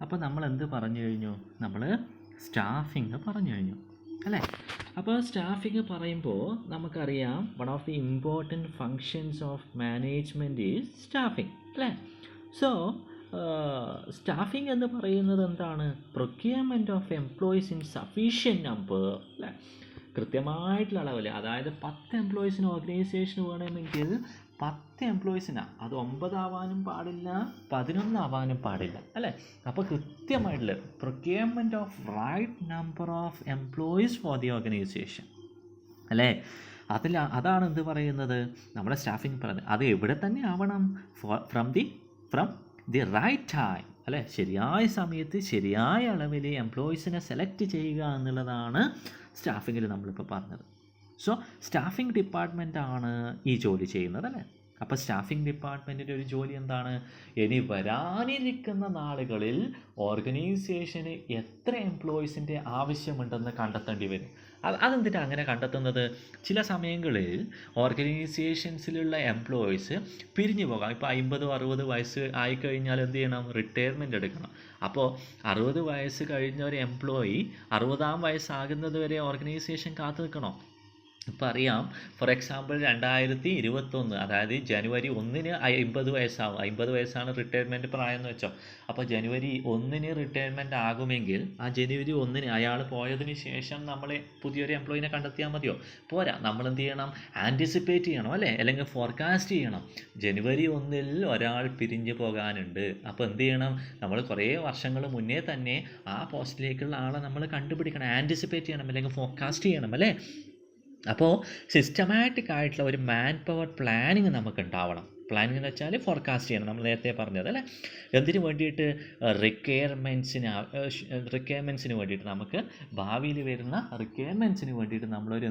അപ്പോൾ നമ്മൾ എന്ത് പറഞ്ഞു കഴിഞ്ഞു? നമ്മൾ സ്റ്റാഫിങ് പറഞ്ഞു കഴിഞ്ഞു അല്ലേ? അപ്പോൾ സ്റ്റാഫിങ് പറയുമ്പോൾ നമുക്കറിയാം one of the important functions of management is staffing അല്ലേ? സോ സ്റ്റാഫിങ് എന്ന് പറയുന്നത് എന്താണ്? Procurement of employees in sufficient number അല്ലേ? കൃത്യമായിട്ടുള്ള അളവിൽ, അതായത് 10 എംപ്ലോയീസിന് ഓർഗനൈസേഷന് വേണമെങ്കിൽ 10 എംപ്ലോയീസിനാണ്. അത് 9 ആവാനും പാടില്ല, 11 ആവാനും പാടില്ല അല്ലേ? അപ്പോൾ കൃത്യമായിട്ടുള്ള procurement of right number of employees for the organisation അല്ലേ? അതാണ് എന്ത് പറയുന്നത്? നമ്മുടെ സ്റ്റാഫിങ് പറയുന്നത്. അത് എവിടെ തന്നെ ആവണം? ഫ്രം ദി റൈറ്റ് ടൈം അല്ലേ? ശരിയായ സമയത്ത് ശരിയായ അളവിൽ എംപ്ലോയീസിനെ സെലക്ട് ചെയ്യുക എന്നുള്ളതാണ് സ്റ്റാഫിങ്ങിൽ നമ്മളിപ്പോൾ പറഞ്ഞത്. സോ സ്റ്റാഫിംഗ് ഡിപ്പാർട്ട്മെൻറ്റാണ് ഈ ജോലി ചെയ്യുന്നത് അല്ലേ? അപ്പോൾ സ്റ്റാഫിംഗ് ഡിപ്പാർട്ട്മെൻറ്റിൻ്റെ ഒരു ജോലി എന്താണ്? ഇനി വരാനിരിക്കുന്ന നാളുകളിൽ ഓർഗനൈസേഷന് എത്ര എംപ്ലോയീസിൻ്റെ ആവശ്യമുണ്ടെന്ന് കണ്ടെത്തേണ്ടി വരും. അതെന്തിനാണ് അങ്ങനെ കണ്ടെത്തുന്നത്? ചില സമയങ്ങളിൽ ഓർഗനൈസേഷൻസിലുള്ള എംപ്ലോയീസ് പിരിഞ്ഞു പോകാം. ഇപ്പോൾ 50-60 വയസ്സ് ആയിക്കഴിഞ്ഞാൽ എന്ത് ചെയ്യണം? റിട്ടയർമെൻറ്റ് എടുക്കണം. അപ്പോൾ 60 വയസ്സ് കഴിഞ്ഞ ഒരു എംപ്ലോയി 60-ാം വയസ്സാകുന്നത് വരെ ഓർഗനൈസേഷൻ കാത്തു നിൽക്കണോ? ഇപ്പോൾ അറിയാം, ഫോർ എക്സാമ്പിൾ 2021 അതായത് ജനുവരി 1-ന് 50 വയസ്സാവും. 50 വയസ്സാണ് റിട്ടയർമെൻറ്റ് പ്രായം എന്ന് വെച്ചോ. അപ്പോൾ ജനുവരി 1-ന് റിട്ടയർമെൻറ്റ് ആകുമെങ്കിൽ ആ ജനുവരി 1-ന് അയാൾ പോയതിന് ശേഷം നമ്മൾ പുതിയൊരു എംപ്ലോയിനെ കണ്ടെത്തിയാൽ മതിയോ? പോരാ. നമ്മൾ എന്ത് ചെയ്യണം? ആൻറ്റിസിപ്പേറ്റ് ചെയ്യണം അല്ലേ? അല്ലെങ്കിൽ ഫോർകാസ്റ്റ് ചെയ്യണം. ജനുവരി 1-ൽ ഒരാൾ പിരിഞ്ഞു പോകാനുണ്ട്. അപ്പോൾ എന്ത് ചെയ്യണം? നമ്മൾ കുറേ വർഷങ്ങൾ മുന്നേ തന്നെ ആ പോസ്റ്റിലേക്കുള്ള ആളെ നമ്മൾ കണ്ടുപിടിക്കണം, ആൻറ്റിസിപ്പേറ്റ് ചെയ്യണം, അല്ലെങ്കിൽ ഫോർകാസ്റ്റ് ചെയ്യണം അല്ലേ? അപ്പോൾ സിസ്റ്റമാറ്റിക് ആയിട്ടുള്ള ഒരു മാൻ പവർ പ്ലാനിങ് നമുക്ക് ഉണ്ടാവണം. പ്ലാനിങ് എന്ന് വെച്ചാൽ ഫോർകാസ്റ്റ് ചെയ്യണം, നമ്മൾ നേരത്തെ പറഞ്ഞത് അല്ലേ? എന്തിനു വേണ്ടിയിട്ട്? റിക്വയർമെൻറ്റ്സിന് വേണ്ടിയിട്ട്, നമുക്ക് ഭാവിയിൽ വരുന്ന റിക്വയർമെൻറ്റ്സിന് വേണ്ടിയിട്ട് നമ്മളൊരു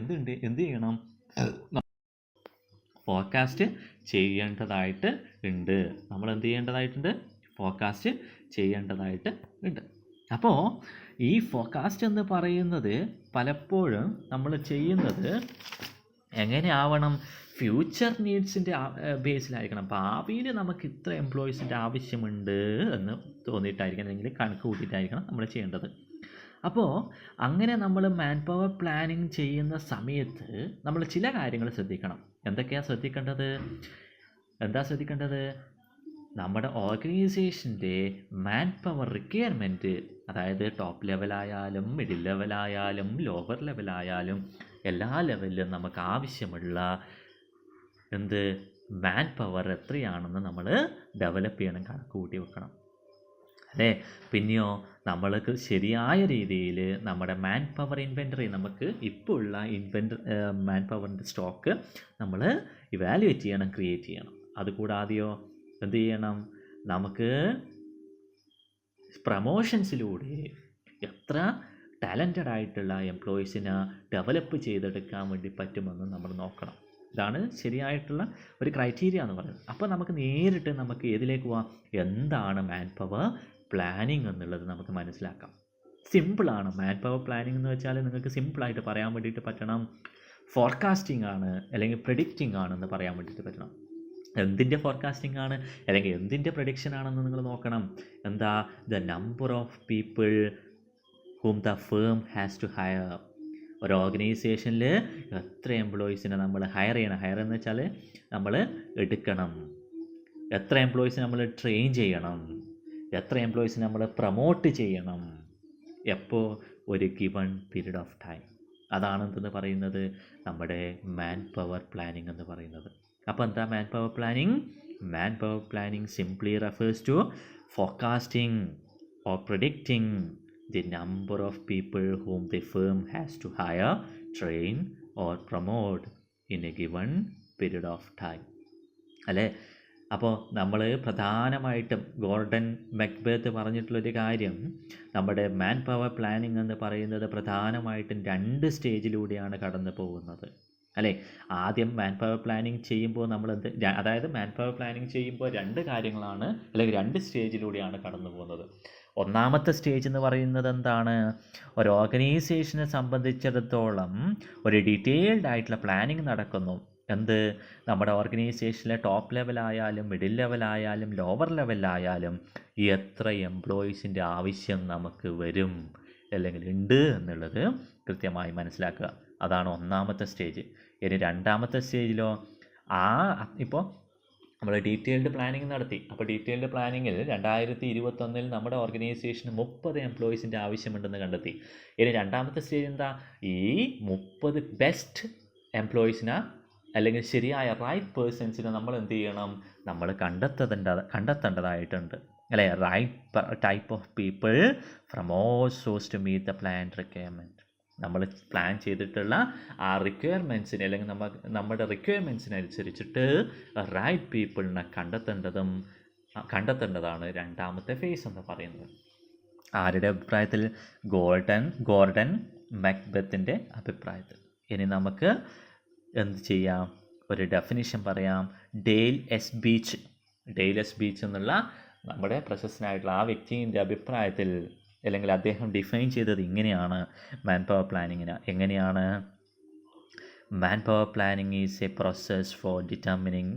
എന്ത് ചെയ്യണം? ഫോർകാസ്റ്റ് ചെയ്യേണ്ടതായിട്ട് ഉണ്ട്. നമ്മൾ എന്ത് ചെയ്യേണ്ടതായിട്ടുണ്ട്? ഫോർകാസ്റ്റ് ചെയ്യേണ്ടതായിട്ട് ഉണ്ട്. അപ്പോൾ ഈ ഫോർകാസ്റ്റ് എന്ന് പറയുന്നത് പലപ്പോഴും നമ്മൾ ചെയ്യുന്നത് എങ്ങനെയാവണം? ഫ്യൂച്ചർ നീഡ്സിൻ്റെ ബേസിലായിരിക്കണം. ഭാവിയിൽ നമുക്ക് ഇത്ര എംപ്ലോയീസിൻ്റെ ആവശ്യമുണ്ട് എന്ന് തോന്നിയിട്ടായിരിക്കണം, അല്ലെങ്കിൽ കണക്ക് കൂട്ടിയിട്ടായിരിക്കണം നമ്മൾ ചെയ്യേണ്ടത്. അപ്പോൾ അങ്ങനെ നമ്മൾ മാൻ പവർ പ്ലാനിങ് ചെയ്യുന്ന സമയത്ത് നമ്മൾ ചില കാര്യങ്ങൾ ശ്രദ്ധിക്കണം. എന്തൊക്കെയാണ് ശ്രദ്ധിക്കേണ്ടത്? നമ്മുടെ ഓർഗനൈസേഷൻ്റെ മാൻ പവർ റിക്വയർമെൻറ്റ്, അതായത് ടോപ്പ് ലെവലായാലും മിഡിൽ ലെവലായാലും ലോവർ ലെവലായാലും എല്ലാ ലെവലിലും നമുക്ക് ആവശ്യമുള്ള മാൻ പവർ എത്രയാണെന്ന് നമ്മൾ ഡെവലപ്പ് ചെയ്യണം, കണക്ക് കൂട്ടി വെക്കണം അല്ലേ? പിന്നെയോ നമ്മൾക്ക് ശരിയായ രീതിയിൽ നമ്മുടെ മാൻ പവർ ഇൻവെൻറ്ററി, നമുക്ക് ഇപ്പോൾ ഉള്ള മാൻ പവറിൻ്റെ സ്റ്റോക്ക് നമ്മൾ ഇവാലുവേറ്റ് ചെയ്യണം, ക്രിയേറ്റ് ചെയ്യണം. അതുകൂടാതെയോ എന്ത് ചെയ്യണം? നമുക്ക് പ്രമോഷൻസിലൂടെ എത്ര ടാലൻറ്റഡ് ആയിട്ടുള്ള എംപ്ലോയീസിനെ ഡെവലപ്പ് ചെയ്തെടുക്കാൻ വേണ്ടി പറ്റുമെന്ന് നമ്മൾ നോക്കണം. ഇതാണ് ശരിയായിട്ടുള്ള ഒരു ക്രൈറ്റീരിയ എന്ന് പറയുന്നത്. അപ്പോൾ നമുക്ക് നേരിട്ട് നമുക്ക് ഏതിലേക്ക് പോവാം? എന്താണ് മാൻ പവർ പ്ലാനിങ് എന്നുള്ളത് നമുക്ക് മനസ്സിലാക്കാം. സിമ്പിളാണ്. മാൻ പവർ പ്ലാനിങ് എന്ന് വെച്ചാൽ നിങ്ങൾക്ക് സിമ്പിളായിട്ട് പറയാൻ വേണ്ടിയിട്ട് പറ്റണം, ഫോർകാസ്റ്റിംഗ് ആണ് അല്ലെങ്കിൽ പ്രെഡിക്റ്റിംഗ് ആണെന്ന് പറയാൻ വേണ്ടിയിട്ട് പറ്റണം. എന്തിൻ്റെ ഫോർകാസ്റ്റിംഗ് ആണ് അല്ലെങ്കിൽ എന്തിൻ്റെ പ്രഡിക്ഷൻ ആണെന്ന് നിങ്ങൾ നോക്കണം. The number of people whom the firm has to hire. ഒരു ഓർഗനൈസേഷനിൽ എത്ര എംപ്ലോയീസിനെ നമ്മൾ ഹയർ ചെയ്യണം? ഹയർ എന്ന് വെച്ചാൽ നമ്മൾ എടുക്കണം. എത്ര എംപ്ലോയീസിനെ നമ്മൾ ട്രെയിൻ ചെയ്യണം? എത്ര എംപ്ലോയീസിനെ നമ്മൾ പ്രൊമോട്ട് ചെയ്യണം? എപ്പോൾ? ഒരു ഗിവൺ പീരീഡ് ഓഫ് ടൈം. അതാണ് എന്തെന്ന് പറയുന്നത്? നമ്മുടെ മാൻ പവർ പ്ലാനിങ് എന്ന് പറയുന്നത്. അപ്പോൾ എന്താ man power planning? Man power planning simply refers to forecasting or predicting the number of people whom the firm has to hire, train or promote in a given period of time. അല്ലേ? അപ്പോൾ നമ്മൾ പ്രധാനമായിട്ടും Gordon മെക്ബെത്ത് പറഞ്ഞിട്ടുള്ളൊരു കാര്യം, നമ്മുടെ man power planning എന്ന് പറയുന്നത് പ്രധാനമായിട്ടും 2 സ്റ്റേജിലൂടെയാണ് കടന്നു പോകുന്നത് അല്ലേ? ആദ്യം മാൻ പവർ പ്ലാനിങ് ചെയ്യുമ്പോൾ അതായത് മാൻ പവർ പ്ലാനിങ് ചെയ്യുമ്പോൾ 2 കാര്യങ്ങളാണ് അല്ലെങ്കിൽ 2 സ്റ്റേജിലൂടെയാണ് കടന്നു പോകുന്നത്. ഒന്നാമത്തെ സ്റ്റേജ് എന്ന് പറയുന്നത് എന്താണ്? ഒരു ഓർഗനൈസേഷനെ സംബന്ധിച്ചിടത്തോളം ഒരു ഡീറ്റെയിൽഡ് ആയിട്ടുള്ള പ്ലാനിങ് നടക്കുന്നു. എന്ത് നമ്മുടെ ഓർഗനൈസേഷനിലെ ടോപ്പ് ലെവലായാലും മിഡിൽ ലെവലായാലും ലോവർ ലെവലായാലും എത്ര എംപ്ലോയീസിൻ്റെ ആവശ്യം നമുക്ക് വരും അല്ലെങ്കിൽ ഉണ്ട് എന്നുള്ളത് കൃത്യമായി മനസ്സിലാക്കുക. അതാണ് ഒന്നാമത്തെ സ്റ്റേജ്. ഇനി രണ്ടാമത്തെ സ്റ്റേജിലോ ഇപ്പോൾ നമ്മൾ ഡീറ്റെയിൽഡ് പ്ലാനിങ് നടത്തി. അപ്പോൾ ഡീറ്റെയിൽഡ് പ്ലാനിങ്ങിൽ 2021 നമ്മുടെ ഓർഗനൈസേഷന് 30 എംപ്ലോയീസിൻ്റെ ആവശ്യമുണ്ടെന്ന് കണ്ടെത്തി. ഇനി രണ്ടാമത്തെ സ്റ്റേജ് എന്താ? ഈ 30 ബെസ്റ്റ് എംപ്ലോയീസിനെ അല്ലെങ്കിൽ ശരിയായ റൈറ്റ് പേഴ്സൺസിനെ നമ്മൾ എന്ത് ചെയ്യണം? നമ്മൾ കണ്ടെത്തേണ്ടതായിട്ടുണ്ട് അല്ലേ? Right type of people from all source to meet the plan requirement. നമ്മൾ പ്ലാൻ ചെയ്തിട്ടുള്ള ആ റിക്വയർമെൻറ്റ്സിന് അല്ലെങ്കിൽ നമ്മുടെ റിക്വയർമെൻറ്റ്സിനനുസരിച്ചിട്ട് റൈറ്റ് പീപ്പിളിനെ കണ്ടെത്തേണ്ടതാണ് രണ്ടാമത്തെ ഫേസ് എന്ന് പറയുന്നത്. ആരുടെ അഭിപ്രായത്തിൽ? ഗോർഡൻ മക്ബത്തിൻ്റെ അഭിപ്രായത്തിൽ. ഇനി നമുക്ക് എന്ത് ചെയ്യാം? ഒരു ഡെഫിനിഷൻ പറയാം. ഡെയിൽ എസ് ബീച്ച് എന്നുള്ള നമ്മുടെ പ്രശസ്തനായിട്ടുള്ള ആ വ്യക്തിൻ്റെ അഭിപ്രായത്തിൽ അല്ലെങ്കിൽ അദ്ദേഹം ഡിഫൈൻ ചെയ്തത് ഇങ്ങനെയാണ് മാൻ പവർ പ്ലാനിങ്ങിന്. എങ്ങനെയാണ്? Man power planning is a process for determining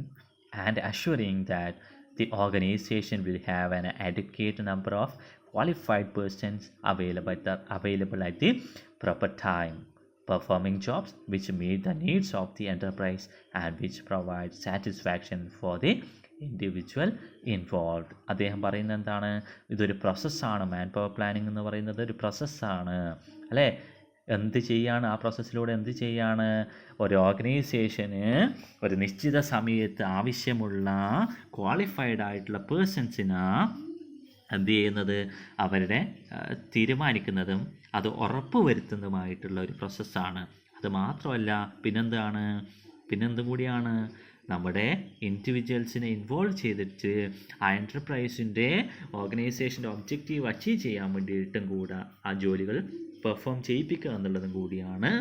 and assuring that the organization will have an adequate number of qualified persons available at the proper time, performing jobs which meet the needs of the enterprise and which provide satisfaction for the individual involve. അദ്ദേഹം പറയുന്നത് എന്താണ്? ഇതൊരു പ്രോസസ്സാണ്. Man power planning എന്ന് പറയുന്നത് ഒരു പ്രോസസ്സാണ് അല്ലേ? എന്ത് ചെയ്യാണ്? ആ പ്രോസസ്സിലൂടെ എന്ത് ചെയ്യാണ്? ഒരു ഓർഗനൈസേഷന് ഒരു നിശ്ചിത സമയത്ത് ആവശ്യമുള്ള ക്വാളിഫൈഡ് ആയിട്ടുള്ള പേഴ്സൺസിന് എന്ത് ചെയ്യുന്നത്? അവരുടെ തീരുമാനിക്കുന്നതും അത് ഉറപ്പുവരുത്തുന്നതുമായിട്ടുള്ള ഒരു പ്രോസസ്സാണ്. അത് മാത്രമല്ല പിന്നെന്തും കൂടിയാണ്? നമ്മുടെ ഇൻഡിവിജ്വൽസിനെ ഇൻവോൾവ് ചെയ്തിട്ട് ആ എൻ്റർപ്രൈസിൻ്റെ ഓർഗനൈസേഷൻ്റെ ഒബ്ജക്റ്റീവ് അച്ചീവ് ചെയ്യാൻ വേണ്ടിയിട്ടും കൂടെ ആ ജോലികൾ പെർഫോം ചെയ്യിപ്പിക്കുക എന്നുള്ളതും കൂടിയാണ്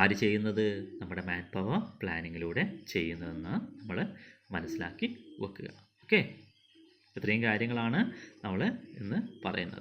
ആര് ചെയ്യുന്നത്? നമ്മുടെ മാൻ പവർ പ്ലാനിങ്ങിലൂടെ ചെയ്യുന്നതെന്ന് നമ്മൾ മനസ്സിലാക്കി വെക്കുക. ഓക്കെ, ഇത്രയും കാര്യങ്ങളാണ് നമ്മൾ ഇന്ന് പറയുന്നത്.